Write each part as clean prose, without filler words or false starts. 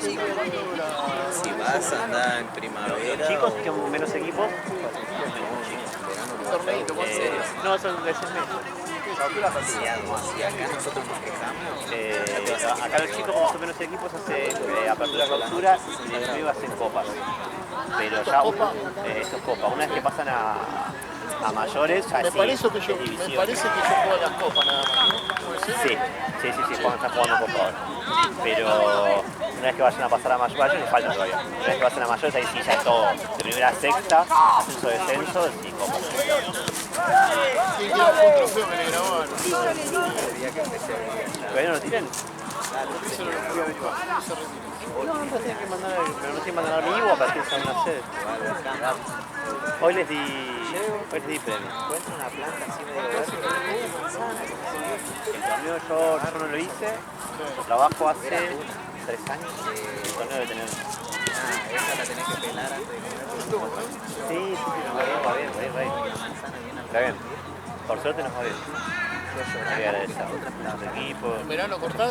Si vas, anda en primavera. Los chicos que son menos equipos. No, son de 6 meses. Si acá nosotros nos quejamos. Acá los chicos, como son menos equipos, hacen apertura, clausura y de nuevo hacen copas. Pero ya esto es copa. Una vez que pasan a mayores, ya me sí, parece que yo juego las copas nada más, ¿no? ¿Puede ser? Sí, cuando están jugando copa ahora. Pero una vez que vayan a pasar a mayores, les falta todavía. Una vez que pasen a mayores, ahí sí ya es todo. De primera a sexta, ascenso, descenso y copa. Sí, quiero un trofeo que le grabaron. ¿Todavía no lo tienen? Eso no lo pude averiguar. No, tienen que mandar, pero no tienen que mandar a mi Ivo para que se una sede. Hoy les di premio. Encuentro una planta así medio verde. El torneo yo no lo hice, lo trabajo hace 3 años. El torneo debe tener. Esa la tenés que pelar antes de comer. Sí, va bien. Está bien. Por suerte nos va bien. Muy agradecido. Los equipos. ¿En verano cortás?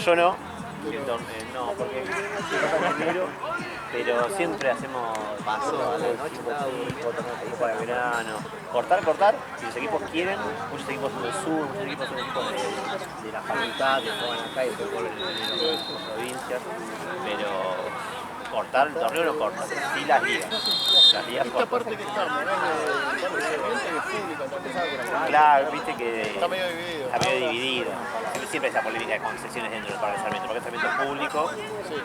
Yo no. No, porque enero, pero siempre hacemos paso a la noche, copa de verano. Cortar, si los equipos quieren, muchos equipos son del sur, muchos equipos son equipos de la facultad, que juegan acá y después vuelven en las provincias, pero cortar, el torneo no corta, sí las ligas. Esta parte que estamos, ¿no? Que es pública, también. Claro, viste que Está medio dividido. Está medio dividido. Siempre esa polémica de concesiones dentro del Parque Sarmiento, porque es Sarmiento público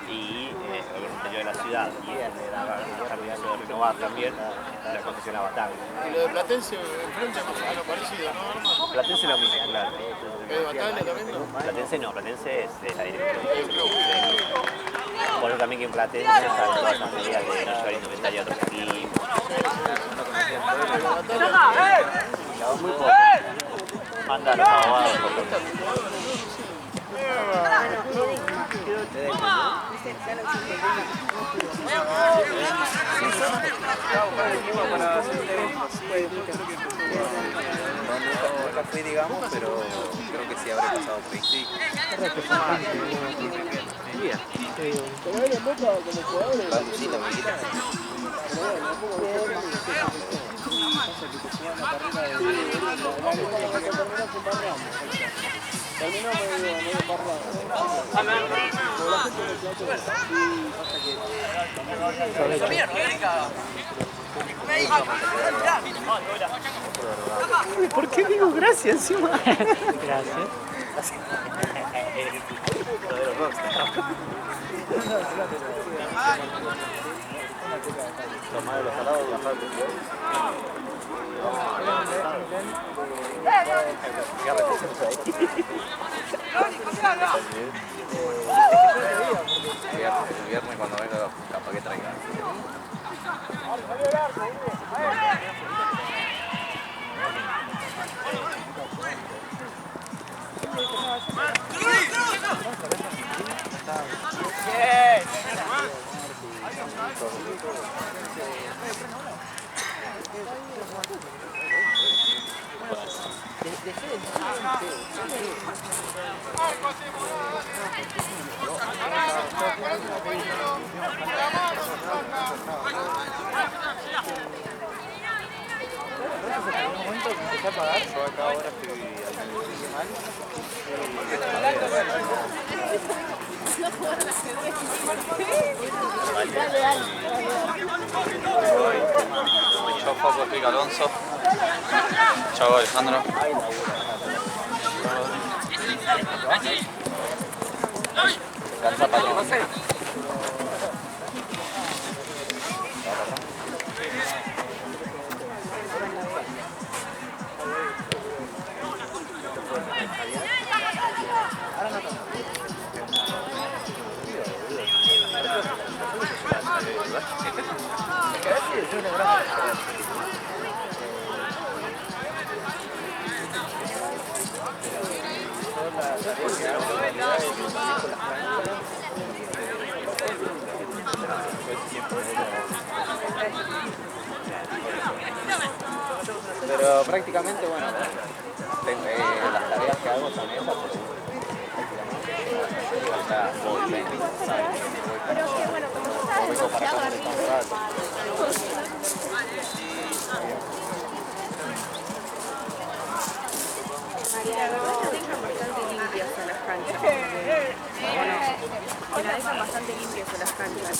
y el interior de la ciudad. Y el de renovar también la concesión a Batán. Y lo de Platense enfrente es más o menos parecido, ¿no? Platense es lo mismo, claro. ¿Es de Bataglia también, no? Platense es de la dirección. Por eso también que en Platense están todas estas medidas de no llevar indumentaria a otros equipos. Muy poco. Manda a los abogados por favor. Nunca fui, digamos, pero creo que sí habré pasado por ahí. Sí. Pero él en Boca como jugadores. Lucita, amiguita. Terminó medio ¿Por qué digo gracias encima? Gracias. Tomar los salados, bajar el El viernes cuando venga, capaz que traiga. Yo acá ahora estoy mal. Chao Paco, explica Alonso. Chao Alejandro. Cansa patrón. Pero prácticamente, bueno, las tareas que hago son esas, porque prácticamente falta rato. La verdad que dejan bastante limpias a las canchas. Que la dejan bastante limpias a las canchas.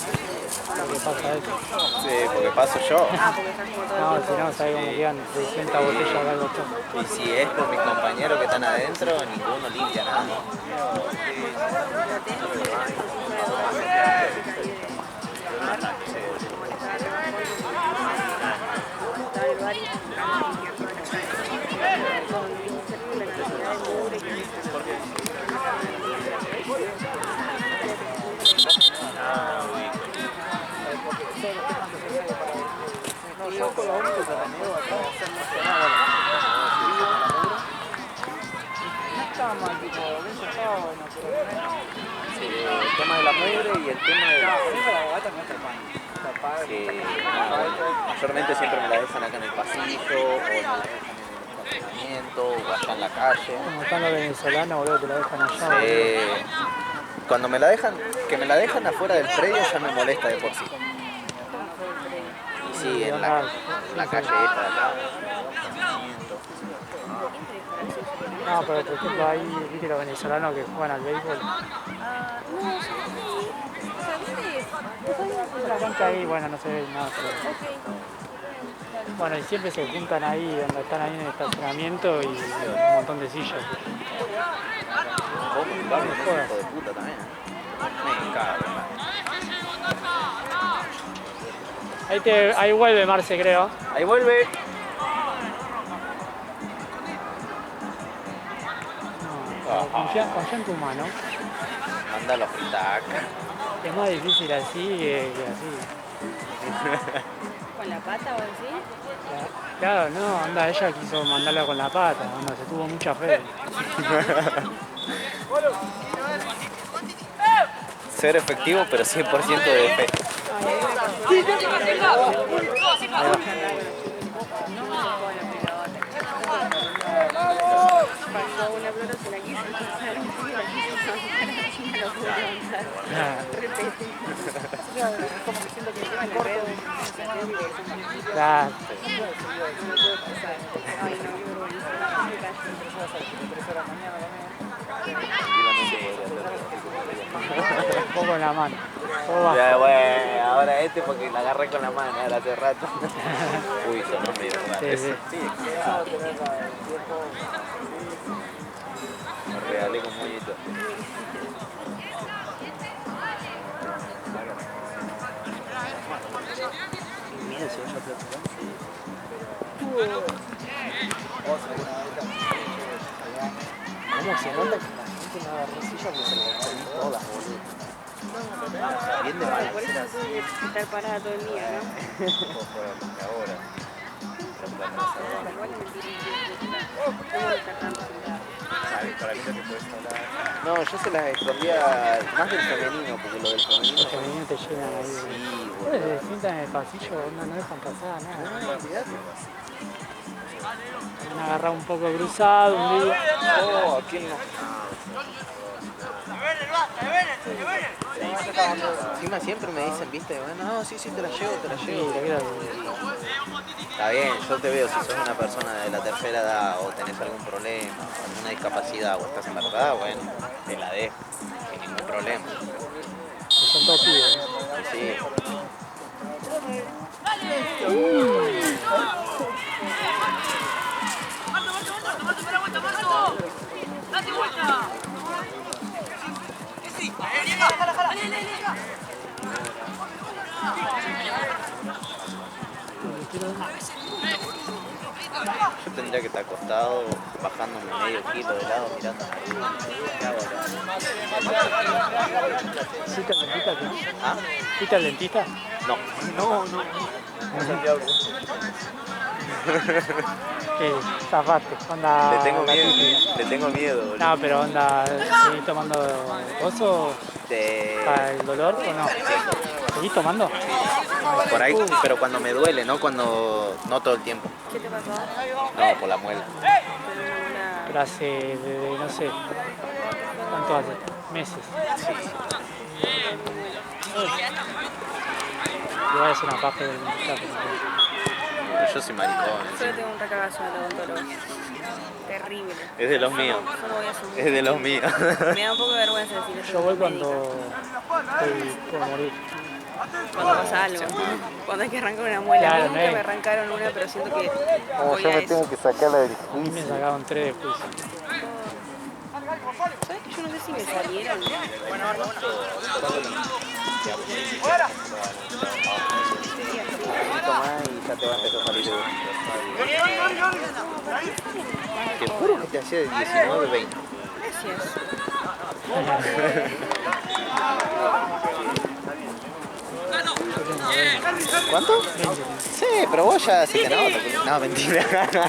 ¿Por qué pasa eso? Sí, porque paso yo. Ah, porque estás como todo No, el si tiempo. no, ¿sabes cómo quedan 600 botellas de algo? Y si es por mis compañeros que están adentro, ninguno limpia nada. Yo con lo único que renego acá va a ser más que nada. No está mal, tipo, eso está bueno, pero El tema de la mugre y el tema de la bogata no está pan. que mayormente siempre me la dejan acá en el pasillo, o me la dejan en el estacionamiento, o allá en la calle. Como están los venezolanos, boludo, te la dejan allá. boludo. Cuando me la dejan, que me la dejan afuera del predio ya me molesta de por sí. Y sí, en la calle esta de acá. No, pero por ejemplo ahí, viste los venezolanos que juegan al béisbol. La cancha ahí, bueno, no se ve nada, pero... Bueno, y siempre se juntan ahí, donde están ahí en el estacionamiento y un montón de sillas. ¿Cómo? Un barrio hijo de puta también. Me cago. Ahí vuelve Marce, creo. Ahí vuelve. No, confía en tu mano. Mándalo a fritar. Es más difícil así que así. ¿Con la pata o así? Claro, no, anda, ella quiso mandarla con la pata, anda, se tuvo mucha fe. Ser efectivo, pero 100% de fe. Pasó una pelota, se la quiso pasar, no lo pudo levantar. Como que siento que Encima la red, claro. ay no, qué Un poco en la mano. Todo bajo. Ya, bueno, ahora este porque la agarré con la mano, ahora hace rato. Uy, sonó medio raro. Sí, sí. Me regalé con moñito. Mira, si vaya a platicar. ¿Cómo se nota que la gente no agarró silla porque se la agarró todas, boludo? Bien de mal. por eso tuve que estar parada todo el día, ¿no? Ahora. Igual me tiré ¿cómo estar tanto sentada? Para mí no te puedes hablar. No, yo se las escondía más del femenino, porque lo del femenino. Los femeninos te llenan ahí. Sí, Ustedes se sientan en el pasillo, no dejan pasar nada. no, olvidate. Han agarrado un poco cruzado un día. Oh, ¿a quién no? Encima siempre me dicen, viste, bueno, no, sí, te la llevo, te la llevo. Sí, creo Está bien, yo te veo, si sos una persona de la tercera edad o tenés algún problema, alguna discapacidad o estás embarazada, bueno, te la dejo, sin ningún problema. que son todos pibes. Sí. Yo tendría que estar acostado, bajándome medio kilo de lado, mirando arriba. ¿Qué hago acá? ¿Fuiste al dentista? ¿Tú? ¿Ah? ¿Fuiste al dentista? No. No. Santiago. ¿Qué? Zafaste. Onda. Le tengo la miedo, típica. le tengo miedo, boludo. No, pero onda. ¿Seguís tomando coso para el dolor o no? ¿Seguís tomando? Por ahí, pero cuando me duele, no no todo el tiempo. ¿Qué te pasó? No, por la muela. Pero hace, no sé, ¿cuánto hace? Meses. Igual es una paja del mercado. Yo soy maricón. Yo le tengo un recagazo al odontólogo. Terrible. Es de los míos. Yo no voy a hacer mucho Es de los tiempo. míos. Me da un poco de vergüenza decir eso. Yo voy como médica. cuando estoy por morir. Cuando pasa algo. Cuando hay que arrancar una muela. Claro, Nunca no es. me arrancaron una, pero siento que voy yo a me eso. tengo que sacarla del A mí me juicio. sacaron 3 de juicio. ¿Sabes que yo no sé si me salieron? Y ya te va a empezar a salir de vos. Te juro que te hacía de 19, 20. Gracias. ¿Cuánto? 20. Sí, pero vos ya se te nota. No, mentira.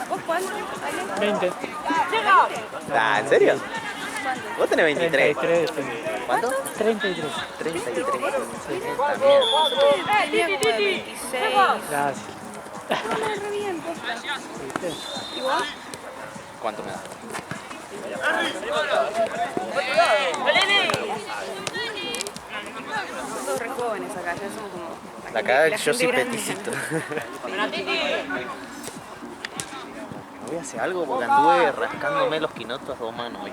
¿Vos cuánto? Ale? 20. Ah, ¿en serio? Vos tenés 23. 33. ¿Cuánto? 33. 33. Tenía como de 26. Gracias. No, re bien, posta. ¿Viste? ¿Y vos? ¿Cuánto me das? Somos todos re jóvenes acá, ya somos como... La cagada la es que yo gente soy grande. peticito. No voy a hacer algo porque anduve rascándome los quinotos a 2 manos hoy.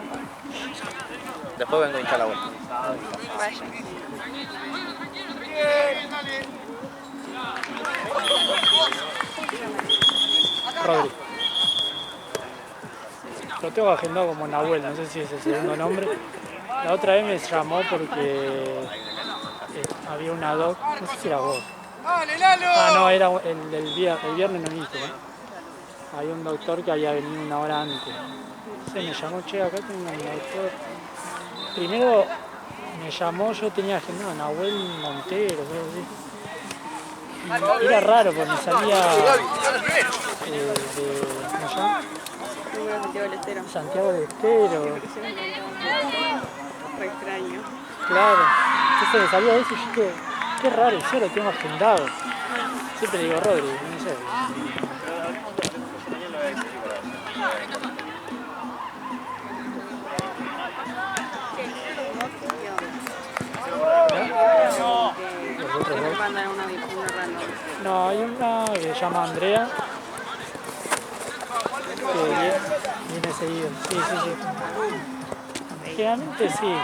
Después vengo a hinchar la vuelta. Vaya. Rodri. Lo tengo agendado como Nahuel, no sé si es el segundo nombre. La otra vez me llamó porque había una doc, no sé si era vos. Ah, no, era el viernes no viniste, ¿no? Había un doctor que había venido una hora antes. Entonces me llamó, che, acá tengo un doctor. Primero me llamó, yo tenía agendado a Nahuel Montero, algo así. Y era raro porque me salía ¿cómo se llama? Número Santiago del Estero. Santiago del Estero. Re extraño. Claro. Entonces me salía eso y yo dije, qué raro, yo lo tengo agendado. Siempre le digo Rodri, no sé. Los otros dos. Mandan una random. No, hay una que se llama Andrea, que viene seguido. Sí, sí, sí. Generalmente sí.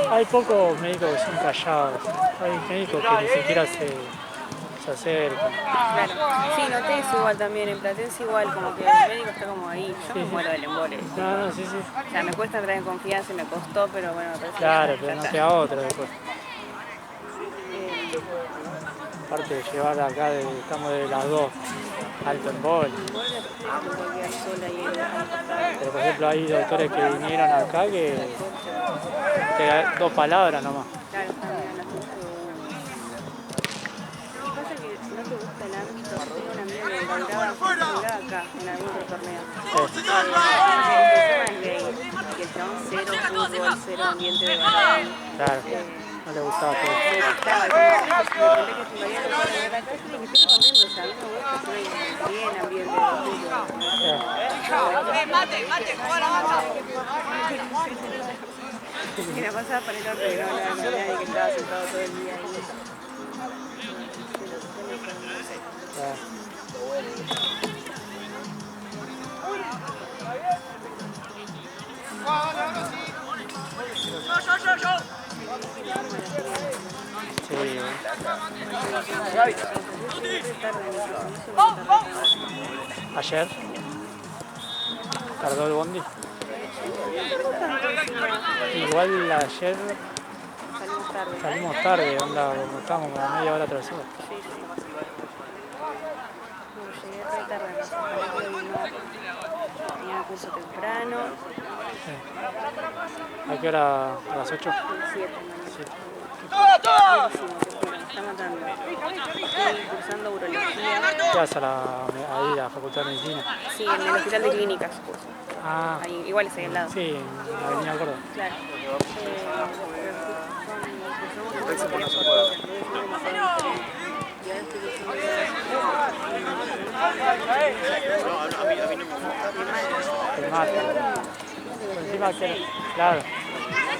Hay pocos médicos que son callados. Hay médicos que ni siquiera se acercan. Claro. Sí, noté eso igual también. En Platense igual, como que el médico está como ahí. Yo Sí, me sí. muero del embole. No, no, sí, sí. O sea, me cuesta entrar en confianza y me costó, pero bueno, me parece Claro, que pero no ya queda otra después. Eh, Aparte de llevar acá, estamos de las 2, alto embole. igual me puedo quedar sola ahí en la... Pero por ejemplo hay doctores que vinieron acá que te dan 2 palabras nomás. Claro, están en la justo. Y pasa que si no te gusta el ámbito, tengo una amiga que laburaba acá, en algún otro torneo. Sí. El tema es gay, que el chabón cero fútbol, cero ambiente de balón. Claro, no le gustaba todo. Me gustaba, como de repente que se me había tocado de verdad, casi lo que estoy contando, o sea, a mí me gusta estar bien ambiente de fútbol. Y la pasaba para el orto que no hablaba con nadie, que estaba sentado todo el día ahí. Claro. Sí, ayer tardó el bondi. Igual ayer Salimos tarde. salimos tarde, onda, como estábamos como media hora atrasados. Sí, sí. No, llegué re tarde, no sé, ojalá que hoy no. Tenía curso temprano, ¿A qué hora? ¿A las 8? 7, Sí. me está matando. Estoy cursando urología. ¿Qué haces ahí a la Facultad de Medicina? Sí, en el hospital de clínicas curso. Ah, Ahí, igual es ahí al lado. sí, en la Avenida Córdoba. Claro. Te mata. Por encima que, claro,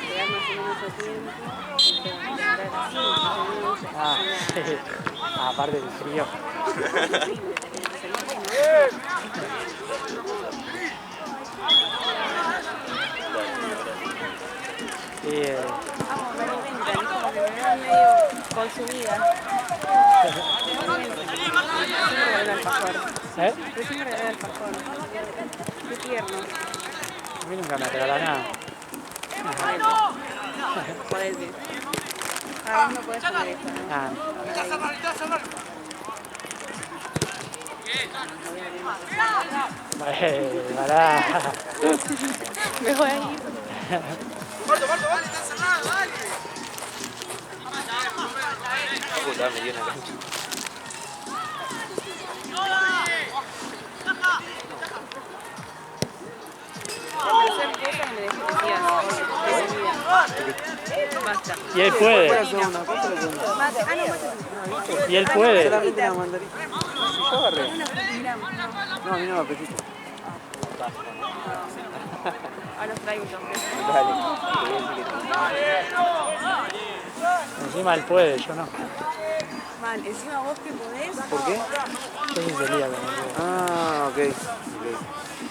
Llegar más o menos tanto tiempo, entrar así, Ah, sí. Aparte del frío. Sí, Vamos, me alimentan, es como que me veo medio consumida. Recién me regaló el alfajor. ¿eh? Recién me regaló el alfajor. Qué tierno. A mí nunca me regala nada. Jodete. Ah, vos no podés comer esto, ¿no? Ah, pará. Me voy a ir. Puta, me dio una cancha. Para hacer cosas me desconfías. Basta. Y él puede. Mate. Ah, no, mate. Y él puede. Solamente una mandarina. Yo agarré. Una frutilla. No, a mí no me apetece. Ahora los traigo entonces. Encima él puede, yo no. Mal, encima vos que podés. ¿Por qué? Yo soy celíaco. No Ah, ok. puedo.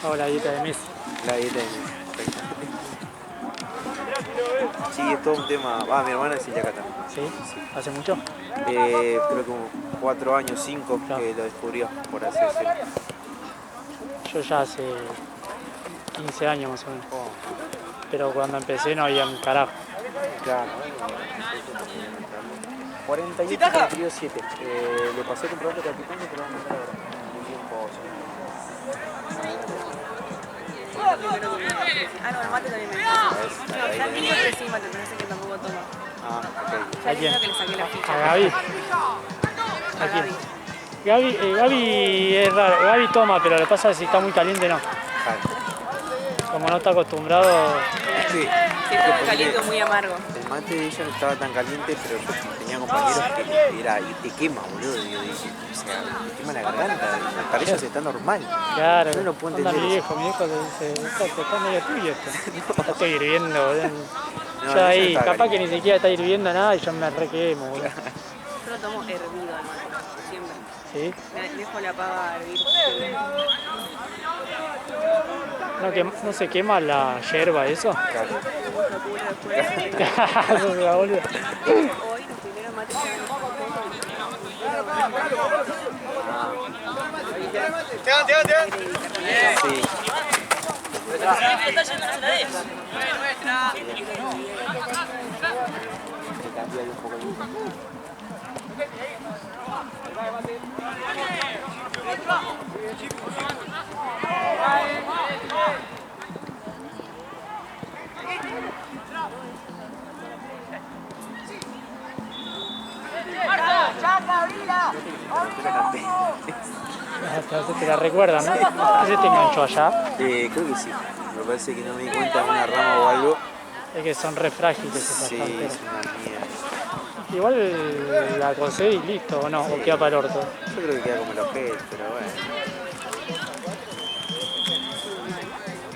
Hago la dieta de Messi. La dieta de Perfecto. Sí, es todo un tema. Ah, mi hermana es celíaca también. ¿Sí? ¿Hace mucho? Creo que como 4 años, 5 Claro. que lo descubrió, por así decirlo. Yo ya hace 15 años más o menos. Pero cuando empecé no había un carajo. Claro. 48, 47. Le pasé comprobando capitán y te lo vamos a mandar ahora. Un tiempo. Primero que me ofrece. Ah, no, el mate también me ofrece. Ya digo que sí, mate, pero no sé que tampoco toma. Ah, ok. Ya ¿A quién? digo que le saqué la ¿A ficha. Gaby? A Gaby. Gaby es raro. Gaby toma, pero lo que pasa es que si está muy caliente no. Como no está acostumbrado. Sí. Sí, muy caliente o muy amargo. El mate de ella no estaba tan caliente, pero yo tenía compañeros que era y te quema, boludo. Y yo dije, o sea, te quema la garganta. Para ellos está normal. Claro. Yo no puedo Onda entender mi eso. viejo le dice, está medio tuyo esto. Está hirviendo, boludo. No, Yo ahí, eso está capaz que caliente. ni siquiera está hirviendo nada y yo me requemo, boludo. Yo lo tomo hervido al mate, siempre. ¿Sí? Mi viejo le apaga a hervir. No se quema la yerba, eso. Claro. Lo cubro después. Eso se va, boludo. Hoy los primeros mates se van Sí. Me cambió ahí un poco el... Entonces te la recuerdan, ¿no? Ese te enganchó allá. Creo que sí. Me parece que no me di cuenta de una rama o algo. Es que son re frágiles esas Sí, carteras. es una mierda. Igual la cosé y listo, ¿o no? O queda para el orto. Yo creo que queda como el objeto, pero bueno.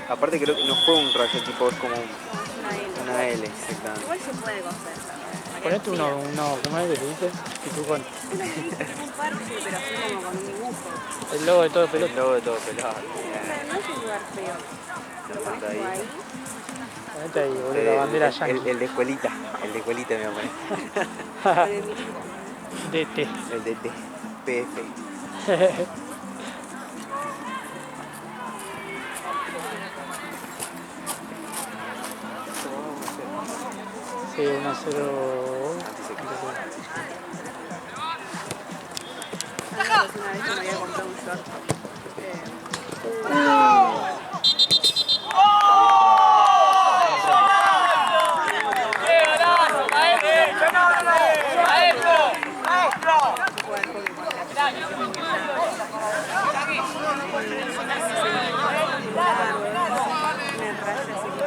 Aparte creo que no fue un rayo tipo, es como una L, exactamente. Igual se puede coser. Ponete uno, ¿cómo es que se dice? Pitucón. Un parche, pero así como con un dibujo. El logo de todo El pelota. logo de todo pelado. No es un lugar feo. Lo pones como ahí. Ponete ahí, boludo, la bandera yankee. El de escuelita me voy a poner. Con el milico. DT. El de PF. Sí, 1-0. Una vez que me había comprado un short.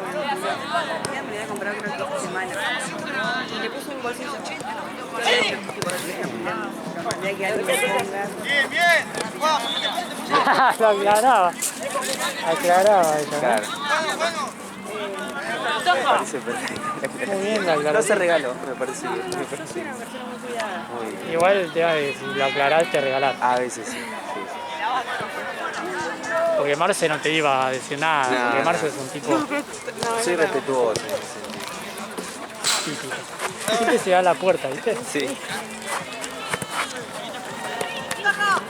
Me voy a comprar creo que esta semana. Y le puse un bolsillo. Lo mandé a que alguien me ponga. Lo aclaraba. Aclaraba ella, ¿no? Claro. Me parece perfecto. Muy bien la No se aclaración. regaló, me parece bien. Yo soy una persona muy cuidada. Muy bien. Igual el tema de si lo aclarás te regalás. A veces sí. Porque Marce no te iba a decir nada, No, porque no. Marce es un tipo Soy respetuoso en ese sentido. típico. Siempre se da a la puerta, ¿viste? Sí.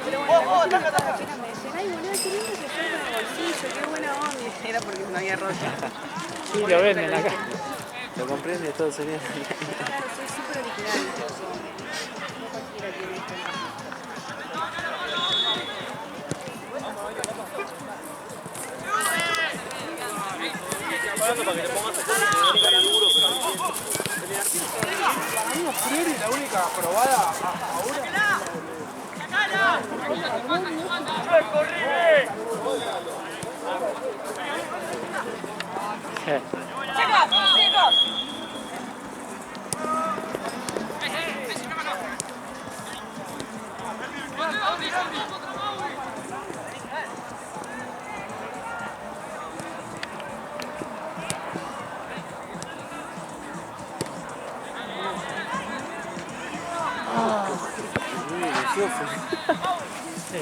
Pero bueno, apenas me decían, ay, boludo, qué lindo que yo con el bolsillo, qué buena onda. Era porque no había roto. Sí, lo venden acá. Lo comprende todo sería. Claro, soy súper original. No cualquiera tiene esto. La única aprobada ahora.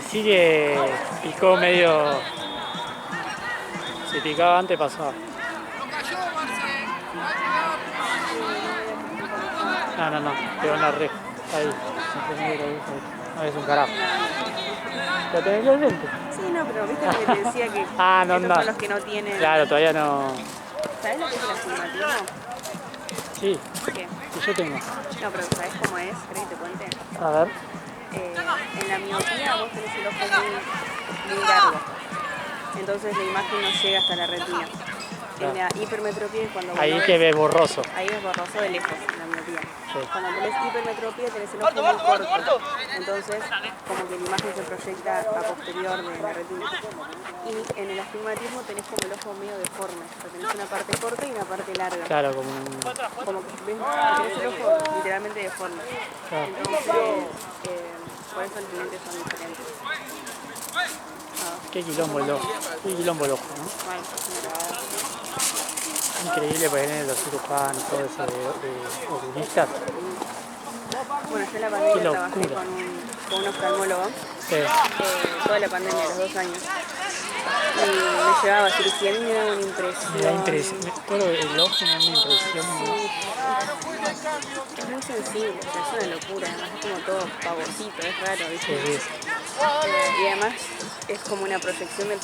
Sí que picó medio. Si picaba antes pasaba. No, pegó en la red. Ahí. No es un carajo. ¿Lo tenés que lente? Sí, no, pero viste lo que te decía que Ah, no, estos no. son los que no tienen. Claro, todavía no. ¿Sabes lo que es el astigmatismo? Sí, ¿Qué? que yo tengo. No, pero ¿sabes cómo es? ¿Querés que te cuente? A ver. En la miopía vos tenés el ojo muy largo. Entonces la imagen no llega hasta la retina. En la hipermetropía es cuando vos Ahí lo que ves, ves borroso. ahí ves borroso de lejos, la miopía. Sí. Cuando tenés hipermetropía tenés el ojo muy corto. Entonces, como que la imagen se proyecta a posterior de la retina. Y en el astigmatismo tenés como el ojo medio deforme. O sea, tenés una parte corta y una parte larga. Claro, como un. Como que ves, tenés el ojo literalmente deforme. Claro. Entonces, por eso los lentes son diferentes. Qué quilombo el ojo. Qué quilombo el ojo, ¿no? Mal, una cagada. Increíble porque vienen los cirujanos, todo eso de oculistas. Bueno, yo en la pandemia Qué trabajé locura. con un oftalmólogo, Sí. toda la pandemia, los 2 años. Y me llevaba a cirugía, a mí me daba una impresión. Me da impresión. Todo el ojo me da una impresión. Es muy sensible, o sea, es una locura, además es como todo pavosito, es raro, ¿viste? Sí. Y además es como una proyección del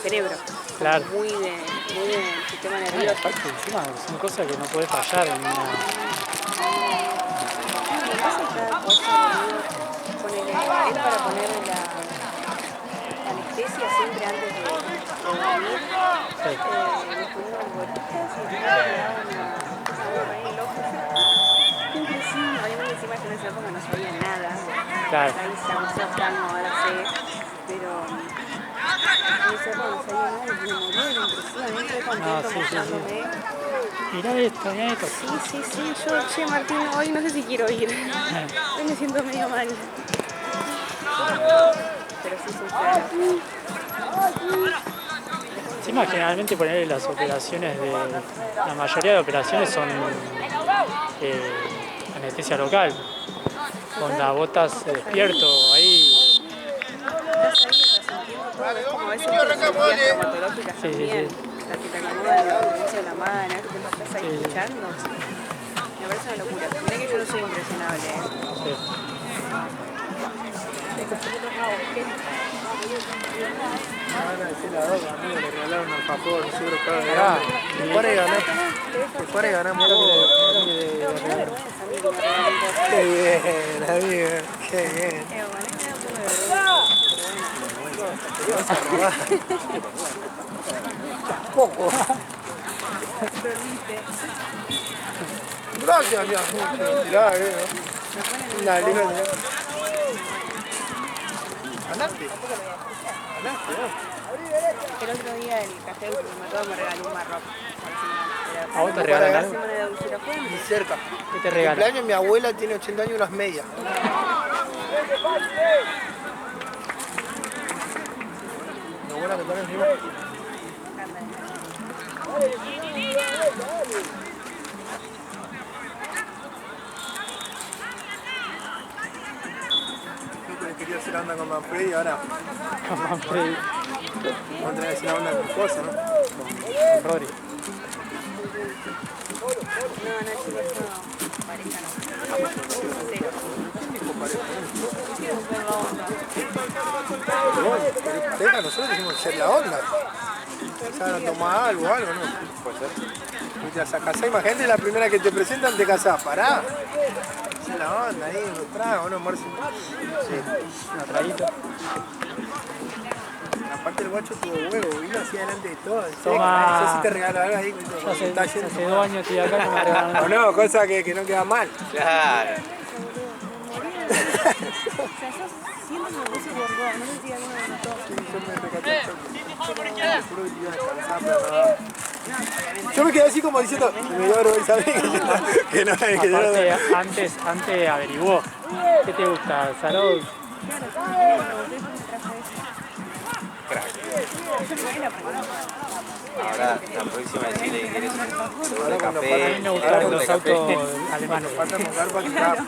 cerebro, como Claro. muy del sistema Y nervioso. aparte, encima, son cosas que no puedes fallar en una. Lo que pasa es que cada cosa, boludo, ponele, es para ponerle la anestesia siempre antes de dormir. Sí. Les ponían gotitas y le daban una agua ahí en el ojo. Qué impresión. Obviamente encima yo en esa época no sabía nada. Claro. Ahí se usó oftalmo, ahora sé. Pero en esa época no sabía nada y me morí de la impresión. Entré contento sí. mostrándome. Mirá esto. Sí. Yo, che, Martín, hoy no sé si quiero ir. Hoy me siento medio mal. Pero sí son feas. Encima, generalmente ponerle las operaciones de. La mayoría de operaciones son anestesia local. Cuando vos estás despierto ahí. Estás ahí, estás sintiendo todo. Es como a veces las cirugías traumatológicas Sí. también. La que te acomodan la derecha de la mano, que te estás ahí Sí. escuchando. Me parece una locura. Mirá que yo no soy impresionable, Sí. Van a decir la doca, amigo, le regalaron un alfajor, seguro que va a Mirá, ganar. Después de ganar poco. Me da vergüenza a mí que me regalen cosas. Qué bien, amigo, qué bien. Bueno, a mí me da un poco de vergüenza. Poco. Perdiste. Gracias, mi amigo. Tirá, una liga. Ganaste. El otro día el café del supermercado me regaló un marrón. ¿A vos te regalan La algo? semana de dulzura fue Y cerca. ¿Qué te El regalan? cumpleaños mi abuela tiene 80 años y unas medias. Mi abuela que pone encima. decir la onda con Manfredi y ahora Con Manfredi, vamos a tener que decir la onda con cosas, ¿no? con Rodri. No, Nachi, eso pareja no. Cero. Hicieron ser la onda. Pero bueno, pareja, nosotros decimos ser la onda. Quizás no tomás algo, ¿no? Puede ser. Mientras a casar, imagínate la primera que te presentan, te casás. Pará. Esa es la onda, ahí, unos tragos, ¿no? Marcio. Sí, un traguito. Aparte el guacho tuvo huevo, vino así adelante de todo. Toma. No sé si te regalo algo ahí. Hace 2 años estoy acá que me regalan O no, cosa que no queda mal. Claro. O sea, yo siento que me puse gorda. No sé si alguno me notó. Yo me recaté juro que te iba a descansar, pero no. Yo me quedé así como diciendo, me lloro y sabés que no, que yo no. Aparte, antes averiguó. ¿Qué te gusta? ¿Salud? Ahora, la próxima decirle que querés un seguro de Ahora cuando café. A mí me gustaron los autos alemanes. Falta montar para que me van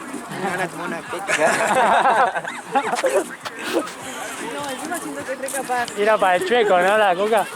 a tomar una coca. No, encima siento que es re capaz. Era para el chueco, ¿no? La coca.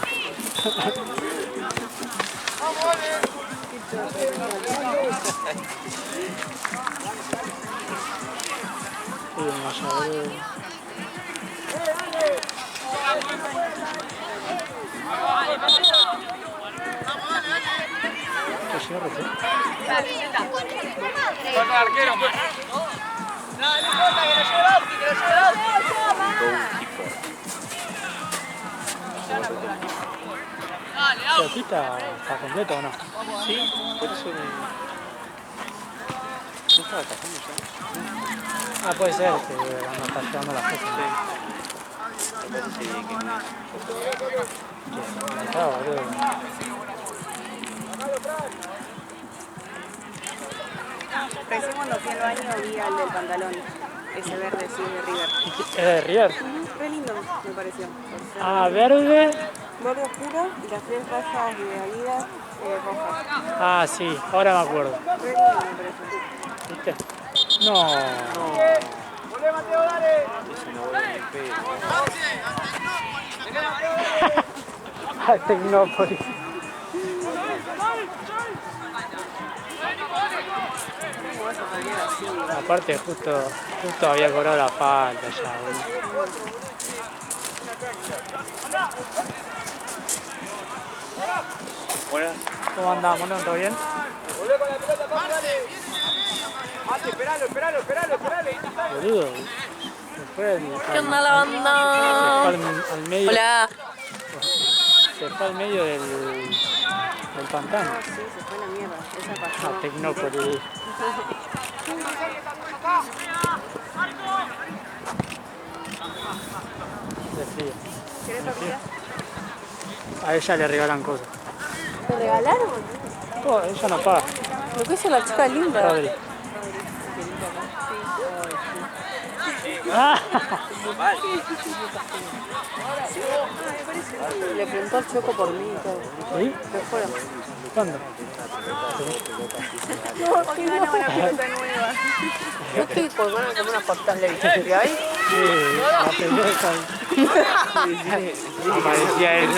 ¿La pista está completa o no? Sí, por eso ¿no estaba atajando ya? Ah, puede ser que cuando está llevando las cosas. Claro, boludo. Recién cuando fui al baño vi al del pantalón. Ese verde, sí, de River. ¿Es de River? Re lindo me pareció. Ah, verde. Verde oscuro y las 3 rayas de Adidas rojas. Ah, sí, ahora me acuerdo. Re lindo me pareció. ¿Viste? No. Eso no voy a ni pedo. A Tecnópolis. ¿Cómo vas a poner así? Aparte, justo había cobrado la falta ya, boludo. Bueno, ¿Cómo andamos, no? ¿Todo bien? Boludo. Se fue ¿Qué onda la banda? al medio. Hola. Se fue al medio del pantano. Sí, se fue a la mierda. Esa pasó. A Tecnópolis. De frío. ¿Querés papilla? A ella le regalan cosas. ¿Te regalaron? Oh, ella no paga. Lo que hizo la chica linda. Rodri. Ah, Le preguntó al Choco por mí y todo. ¿sí? Se fueron. ¿Cuándo? Hoy me van a una pelota nueva. Yo estoy colgando como una fotos le viste que hay. Sí, la pelota. Aparecía él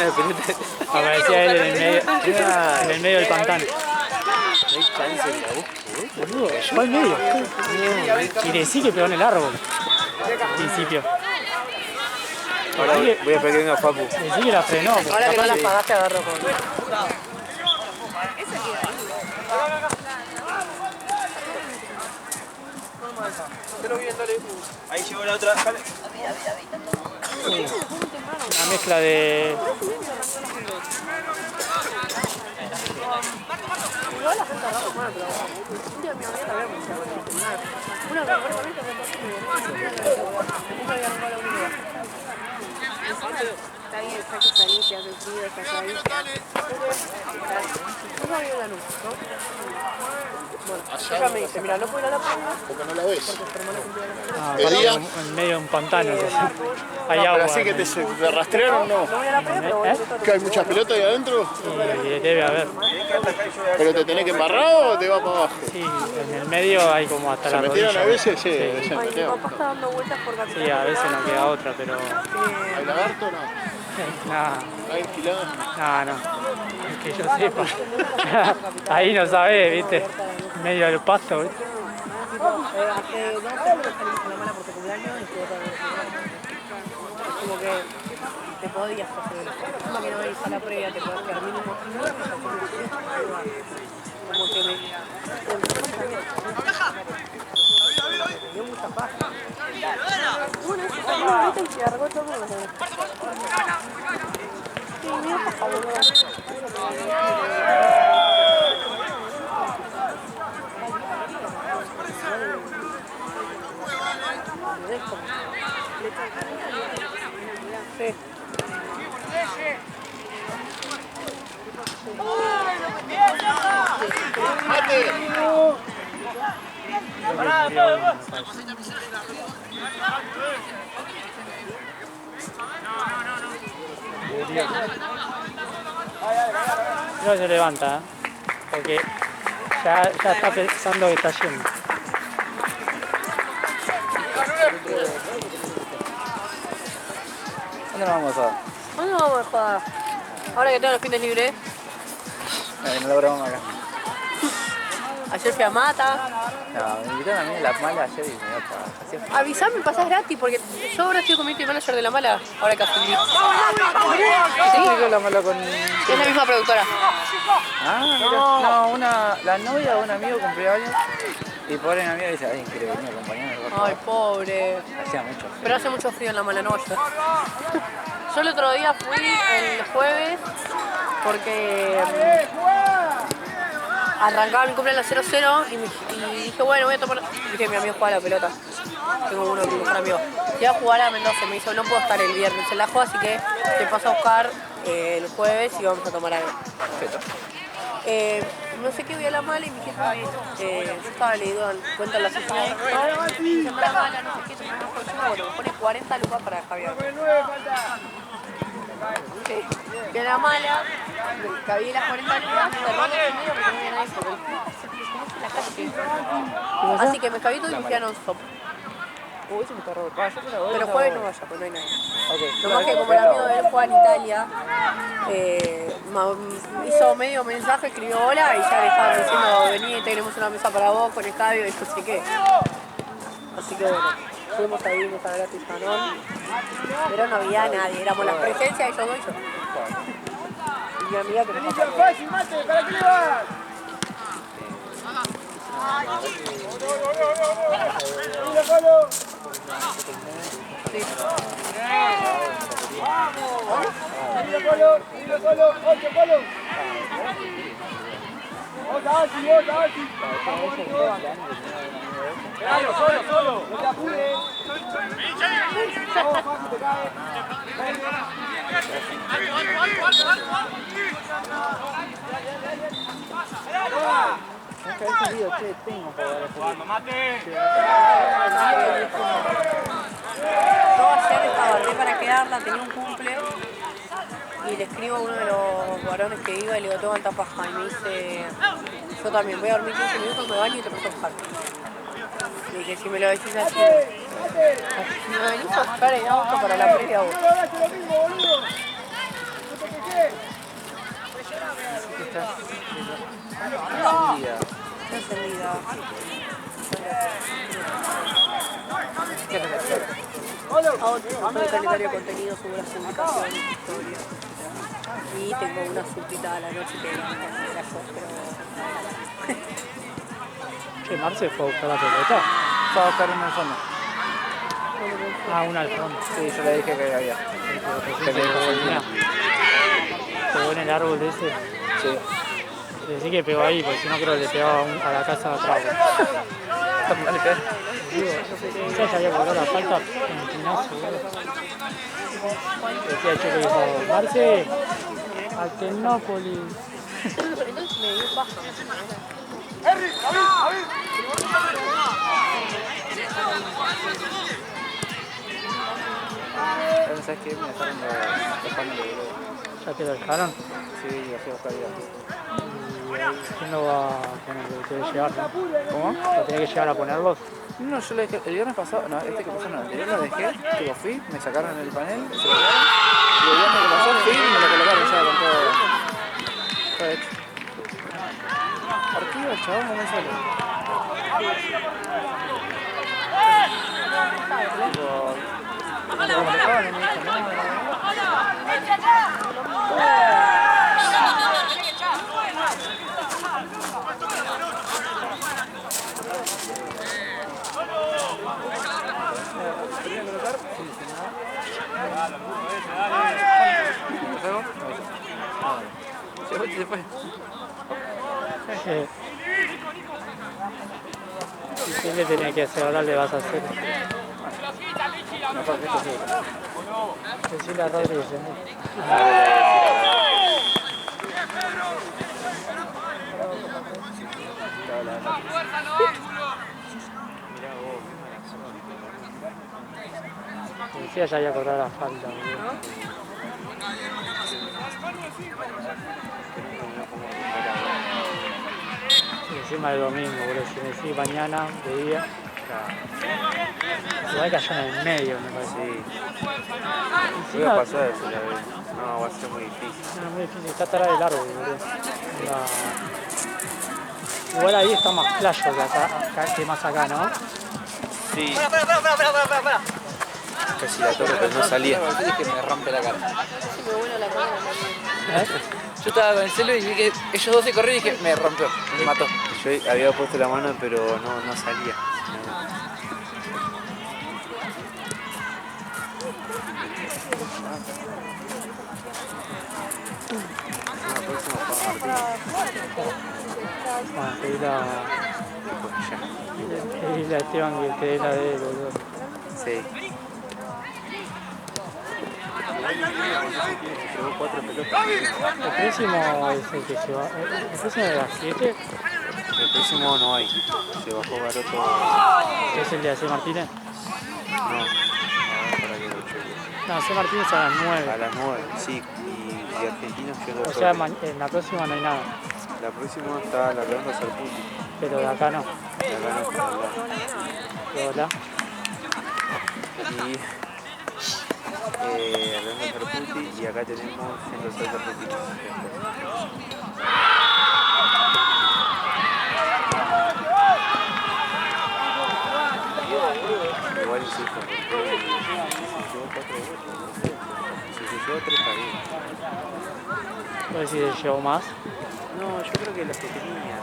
en el medio del pantano. no hay chance de la busque. Boludo, llegó al medio. Y decí que pegó en el árbol. Al principio. Ahora voy a esperar que venga Facu. Decí que la frenó. porque Ahora que no capaz las pagaste agarro con. Ahí llegó la otra. Dale. una mezcla de... Igual la gente agarra mal, pero un día mi amiga también me decía, una que recuerdo ahorita me pasó que nunca había arrancado la única. Está bien, allá que salís, te hace frío, estás ahí. Vos vas a ir a Lanús, ¿no? Bueno, ella me dice, mira, no puedo ir a la playa Porque no la ves. porque tu hermano cumple la Ah, ¿Qué aparte día? en medio de un pantano. Hay Pero agua. así que te rastrearon, no. No voy a la playa, pero voy a ir todo. ¿Que hay muchas pelotas ahí adentro? Y debe haber. ¿Pero te tenés que embarrar o te va para abajo? Sí, en el medio hay como hasta ¿Se la metieron rodilla. a veces? Sí, Ay, se mi metieron. papá está dando vueltas por Capitán. Sí, a veces no queda otra, pero ¿Hay lagarto o no? no, ¿Hay gilada? no, que yo sepa. Ahí no sabés, viste, en medio del pasto, viste. Hace 2 años que salimos con la mala por tu cumpleaños y estuvo todo es como que te podías hacer como que no veis a la previa, te podés quedar mínimo 5 minutos, como que me dio mucha paz. Bueno, eso salió ahorita y se largó todo el mundo. Sí, me dio paja, boludo. Sí. No se levanta, ¿eh? Porque ya está pensando que está yendo. ¿Dónde nos vamos a...? ¿Dónde vamos a jugar? Ahora que tengo los fines libres. No logramos acá. Ayer fui a Mata. No, me invitaron a mí a la mala ayer y me dio para... Avisame, pasás gratis porque yo ahora estoy community manager de la mala. Ahora que asumí. ¿Sí? ¿Sí? La mala con...? Es la misma productora. Ah, mira. No, la novia de un amigo cumplió años y pobre mi amiga dice, ay, quiere venir a acompañarme. Ay, pobre. Hacía mucho. Pero hace mucho frío en la mala noche. Yo el otro día fui el jueves porque arrancaba mi cumpleaños a las 00 y dije, bueno, voy a tomar... Dije, mi amigo juega a la pelota. Tengo uno de mis mejores amigos. Iba a jugar a Mendoza y me dijo, no puedo estar el viernes en la juega, así que te paso a buscar el jueves y vamos a tomar algo. Perfecto. No sé qué voy a la mala y mi jefa, yo estaba leído en cuenta la oficina de se llama la mala, no sé qué, se llama bueno, me pone 40 lucas para Javier. Sí. Que la mala, que había las 40 lucas, cerró los medio porque no había nadie sobre el club, se puso en la calle. Así que me cabí todo y me fui a non-stop. Uy, se me está robando. Ah, yo te la voy. Pero el jueves no vaya, pues no hay nadie. Ok. Lo más que como el amigo de él juega en Italia, hizo medio mensaje, escribió hola y ya le estaban diciendo vení, tenemos una mesa para vos con escabio y no sé qué. Así que bueno, fuimos ahí, mesa gratis Janón, pero no había nadie, éramos las presencias, ellos dos y yo. Y mi amiga que me pasó. Sí. Solo, no te apures. Yo ayer estaba para quedarla, tenía un cumple y le escribo a uno de los varones que iba y le digo, tengo tanta paja y me dice, yo también voy a dormir 15 minutos, me baño y te paso a buscar. Le dije, si me lo decís así, si me venís a buscar en auto para la previa vos. Estoy encendida. Hago todo el calendario de contenido, subo las publicaciones, historias. Y tengo una surtita a la noche que me pero... Che, Marce fue a buscar la pelota. Fue a buscar uno al fondo. Ah, una al fondo. Sí, yo le dije que había. Que me dijo Mirá, pegó en el árbol ese. sí. Decí que pegó ahí, porque si no creo que le pegaba a la casa de atrás. Dale, pegar. Ya se había cobrado la falta en el gimnasio, boludo. Decía yo que dijo, Marce, al Tecnópolis. Entonces me dio paja. ¿Sabes qué? Me dejaron los paneles, boludo. ¿Ya te lo dejaron? Sí, lo fui a buscar ya. ¿Quién lo va a poner? ¿Lo tiene que llevar? ¿Cómo? ¿Lo tiene que llevar a ponerlos? No, yo lo dejé, el viernes pasado, no, este que pasó no, el anterior lo dejé, tipo fui, me sacaron el panel, se lo dieron, y el viernes que pasó fui y me lo colocaron ya con todo hecho. Archivo, chabón, no me sale. Tipo, me lo colocaban y no me dijo nada. Se fue. ¿Y qué le tenía que hacer? Ahora le vas a hacer. Mejor que esto seguro. Decirle a Rodríguez. Decía ya había cobrado la falta, boludo. Y encima el domingo, boludo. Si me decís mañana, de día. Igual cayó en el medio, me parece. Sí. Encima, Voy a pasar eso, la vez. No, va a ser muy difícil. no, es muy difícil, está atrás del árbol, boludo. Igual ahí está más playo que acá, que más acá, ¿no? Sí. Casi la torre, pero no salía. Es que me rompe la cara. Sí, me vuelo la cámara también. Yo estaba con el celu y vi que ellos dos se corrieron y dije, me rompió, me mató. Yo había puesto la mano, pero no salía. Bueno, pedile a Esteban que te dé la de él, boludo. Sí. El próximo es el que se va. El próximo de las 7 El próximo no hay. Se bajó Garoto. es el de AC Martínez. No. A ver, para que lo cheque. No, AC Martínez a las 9. A las 9, sí. Y Argentinos yo lo O sea, en la próxima no hay nada. La próxima está la Ronda Sarputi. Pero de acá no. De acá no está la. Hola. Y Ronda Sarputi y acá tenemos 106 argentinos. Igual insisto, porque si se llevó 4 votos, si se llevó 3 está bien. ¿Puedes decir se llevó más? No, yo creo que las que tenía.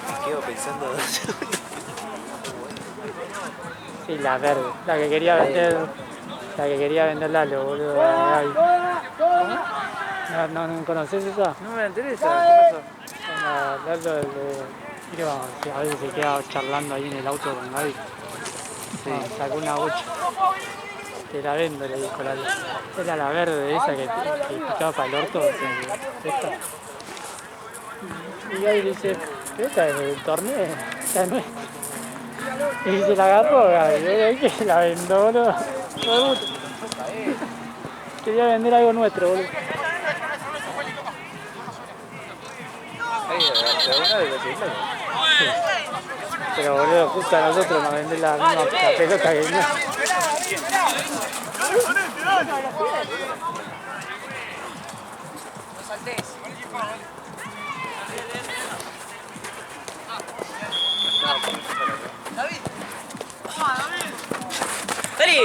Me quedo pensando. Sí, la verde. La que quería vender. La que quería vender Lalo, boludo. Ay. ¿No conoces esa? No me interesa, ¿qué pasó? Lalo, creo que a veces se queda charlando ahí en el auto con Gaby. Sí. Sacó una bocha. Te la vendo, le dijo Lalo. Era la verde esa que picaba para el orto. Esta. Y Gaby le dice, esta es del torneo, esta no es. Y se la agarró, Gaby, que la vendó, boludo. Quería vender algo nuestro, boludo. ¿De alguna de las que hizo? Sí. Pero boludo, justo a nosotros nos venden la misma la pelota que no. ¡David! ¡Dale!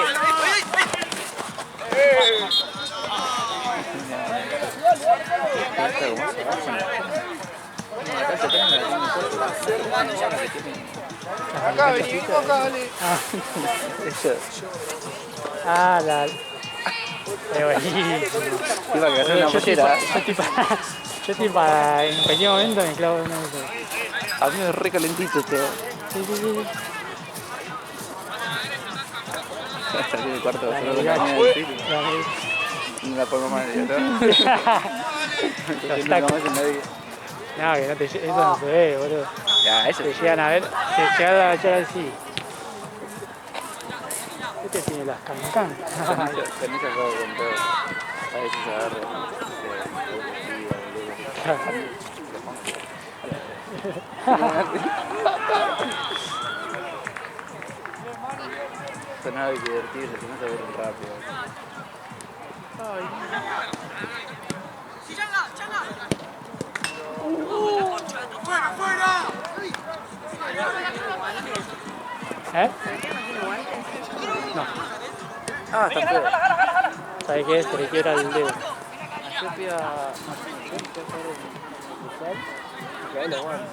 Acá, venimos acá, dale. Ah, la. Es buenísimo. Iba a agarrar una Yo mochera. estoy Yo estoy para en cualquier momento me clavo una de esas. A mí me re calentito todo. Sí, sí, sí. Salí del cuarto de La solo realidad, la mañana del cine. la realidad. No la pongo más de ¿no? Los Nunca tacos. más en la vida. No, que no te, eso no se ve, boludo. Ya, eso Te sí. llegan a ver, te llegan a echar así. Este tiene las cancán. Con esa juego con todo. A veces se agarra. Sonaba que divertirse, si no se vuelven rápido. ¿Eh? No. Ah, está feo. ¿Sabes qué es? Se le quiebra el dedo. Yo fui a... Que ahí lo guardo.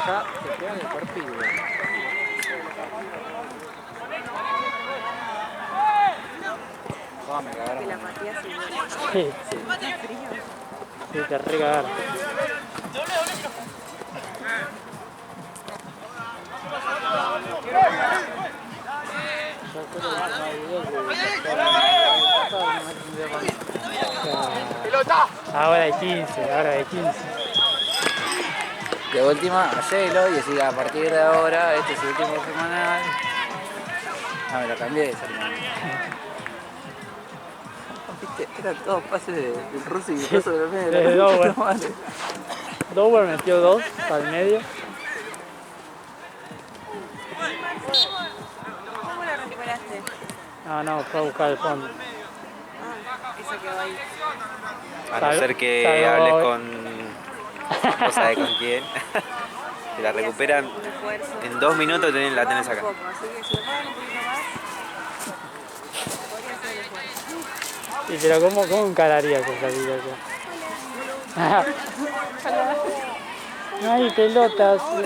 Ya se queda en el partido. Ah, me cagaron. Que la Matías y Sí, sí. Sí, te recagar. Ahora hay 15, ahora hay 15. De última, hacelo y decir a partir de ahora, este es el último semanal. Ah, me lo cambié de hermano. Viste, eran todos pases del ruso y el paso de la media. De Dower. Dower metió 2 para el medio. ¿Cómo la recuperaste? No, fue a buscar el fondo. Ah, esa quedó ahí. A no ser que Salvo- hables con... No sabe con quién. Que la recuperan Un esfuerzo. en 2 minutos, la tenés acá. Un poco, así que si me pagan un poquito más, podría hacer el esfuerzo. Y pero ¿cómo encararías esa vida acá? No hay pelotas. No hay...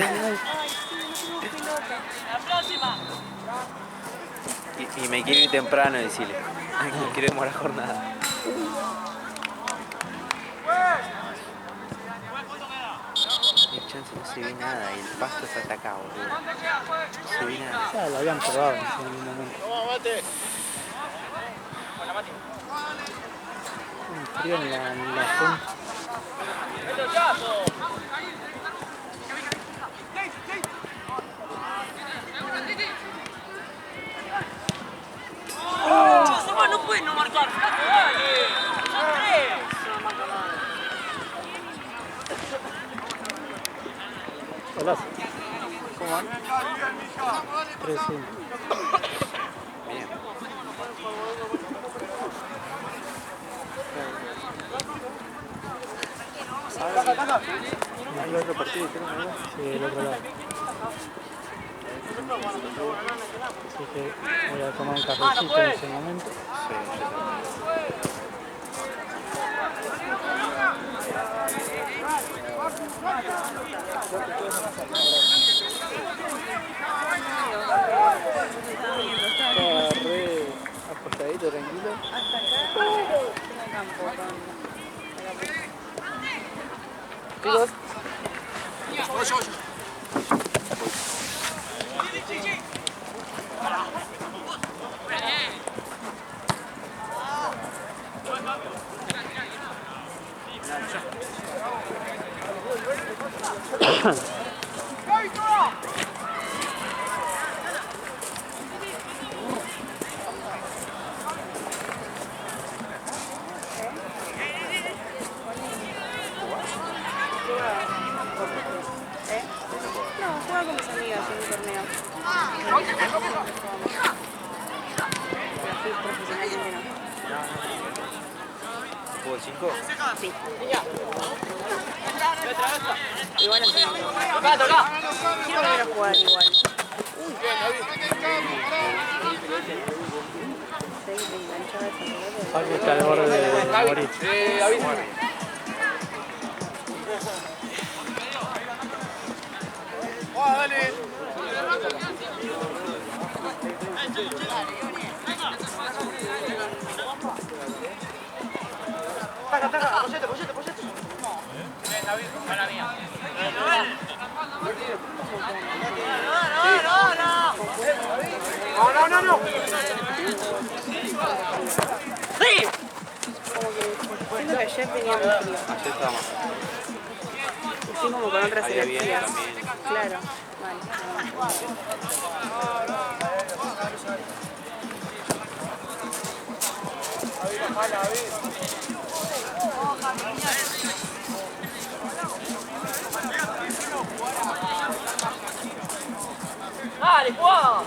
Y me quiero ir temprano y decirle. Me quiero demorar jornada. Y el chance no se ve nada y el pasto está atacado, boludo. No se ve nada. Ya lo habían probado en ese momento. Vamos, mate. Un frío en la frente. No pueden no marcar, dale. Son 3. Golazo. ¿Cómo van? 3-1. Bien. ¿Hay otro partido? Sí, del otro lado. Así que voy a tomar un cafecito en ese momento. Sí, yo también. Estaba re acostadito, tranquilo. Campo con... Chicos, No, juega con mis amigas en un torneo. Pero fui profesionalmente no. ¿Fútbol 5? Sí. Igual así. Quiero volver a jugar igual. Sí, te enganchaba esa pelota. Paco está al borde de morir. Dale. Siento que ayer tenía muy frío. Ayer estaba más. Estoy como con otras Había viento energías. también. Claro, vale. ¡Dale, Juan!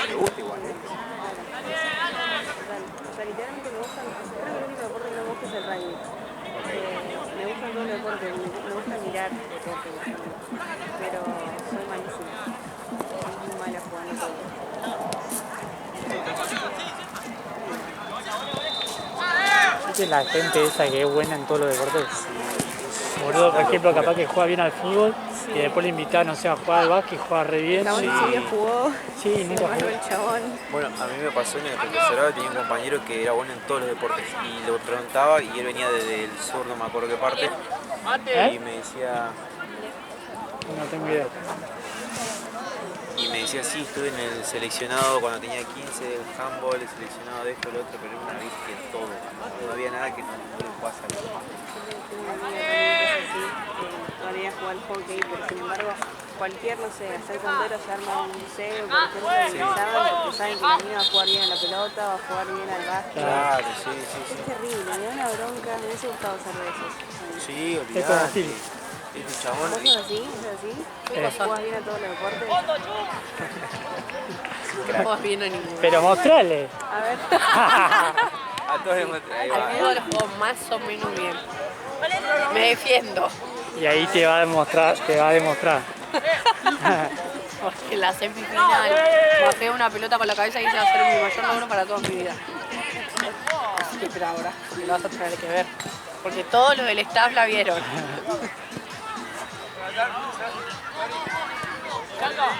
Me gusta igual, ¿eh? O sea, literalmente me gustan, creo que el único deporte que no me gusta es el rugby. Me gustan todos los deportes, me gusta mirar deporte, pero soy malísima. Soy muy mala jugando todo. ¿Viste la gente esa que es buena en todos los deportes? Boludo, por ejemplo, capaz que juega bien al fútbol y después le invitaban, no sé, a jugar al básquet y juega re bien. El chabón ese día jugó, Sí, se nunca mandó jugó. el chabón. Bueno, a mí me pasó en el profesorado, tenía un compañero que era bueno en todos los deportes y lo preguntaba y él venía desde el sur, no me acuerdo qué parte, y me decía, No tengo idea. sí, estuve en el seleccionado cuando tenía 15 del handball, el seleccionado de esto, lo otro, pero era una bestia en todo, no había nada que no le pueda salir. Tengo una amiga también que es así, que podría jugar hockey, pero sin embargo, cualquier, no sé, hacer condero se arma un museo, por ejemplo, y saben porque saben que la niña va a jugar bien a la pelota, va a jugar bien al básquet. Claro, sí. Es terrible, me da una bronca, me hubiese gustado ser de esos. Sí, Es como olvidate. así. Este chabón, ¿Vos sos así? ¿Sos así? ¿Jugás bien a todos los deportes? No juegas bien a ninguno. Pero mostrale. A ver. a todos les muestra, ahí Al va. menos los juego más o menos bien. Me defiendo. Y ahí te va a demostrar, Porque en la semifinal bajé una pelota con la cabeza y ese va a ser mi mayor logro para toda mi vida. Así que espera ahora, que lo vas a tener que ver. Porque todos los del staff la vieron.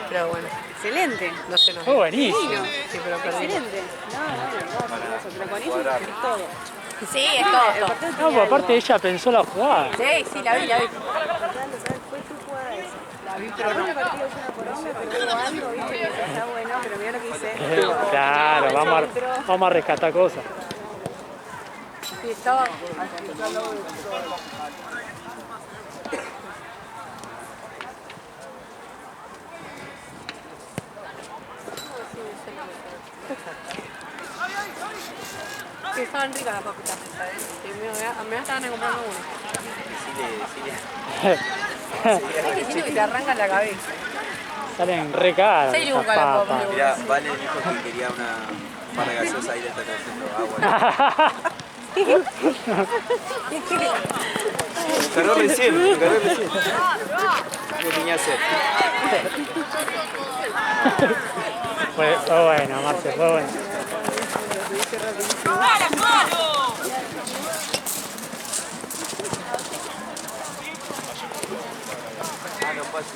Pero bueno, Excelente. no se nos Fue buenísimo. Sí, pero perdimos. Excelente. No, pero con eso es todo. Sí, es todo. No, pues aparte ella pensó la jugada. Sí, la vi. Fue tu jugada esa. La vi, pero no. El partido es una poronga, pero jugando, viste que está bueno, pero mira lo que hice. Claro, vamos a rescatar cosas. Sí, estaba. Que estaban ricas las papitas estas, me estaban comprando una. Es que siento que te arrancan la cabeza. Salen re caras. 6 esas lucas las papas. papas. Mirá, Vale dijo que quería una para gaseosa ahí le está haciendo agua. Cargó recién. Yo tenía sed. Fue bueno, Marce, fue bueno. Ah, no pasa.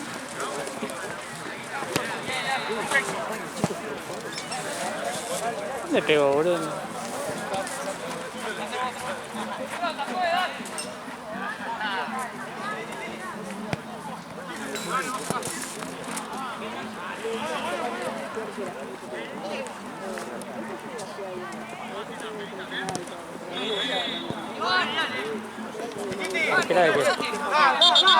¿Dónde pegó, boludo? Espera de qué.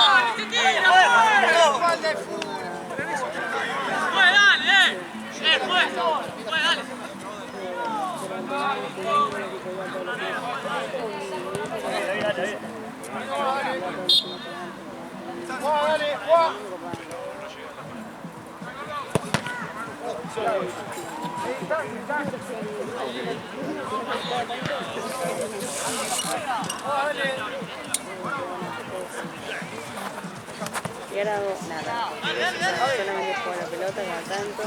blanquear hago nada. Solamente juego a la pelota cada tanto.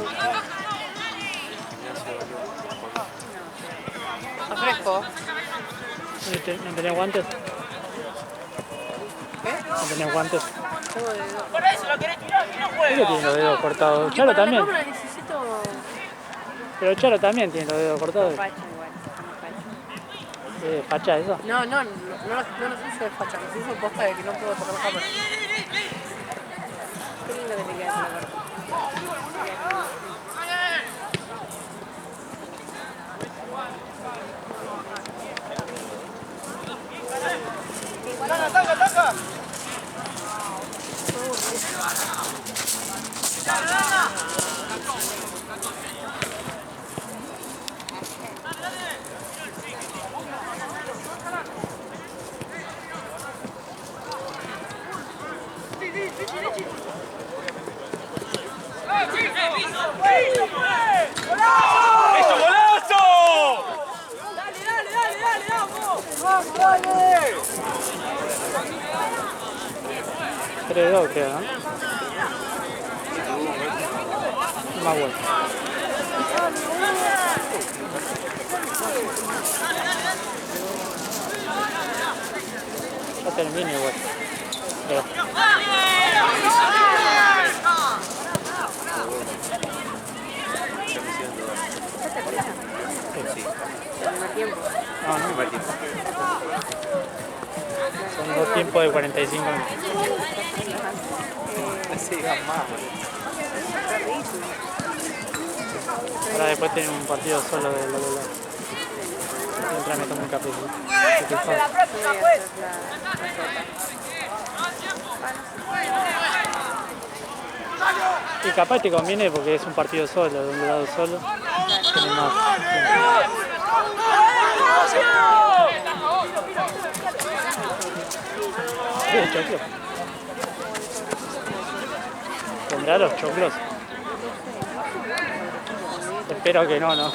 Está fresco. ¿No tenés guantes? ¿No tenés guantes? Tengo de dedo. Por eso lo querés tirar, no ¿Por qué juega. tiene los dedos cortados? Y Charo para la también. cámara necesito... Pero Charo también tiene los dedos cortados. Facha igual, estamos facha. ¿Facha eso? No nos hizo de facha, nos hizo posta de que no puedo tocar la cámara. Qué lindo que te queda esa parte. ¡Eso, golazo! Dale, vamos. 3-2 creo, ¿no? Más bueno. Ya termina igual. Pero... Sí. El primer tiempo. No, no. Primer tiempo. Son 2 tiempos de 45 minutos. Sí, van más. Ahora después tienen un partido solo de los dos lados. Mientras me tomo un cafecito. La próxima, pues. Y capaz te conviene porque es un partido solo, de un lado solo. Tiene más. Sí, el choclo. ¿Tendrá los choclos? Espero que no, no.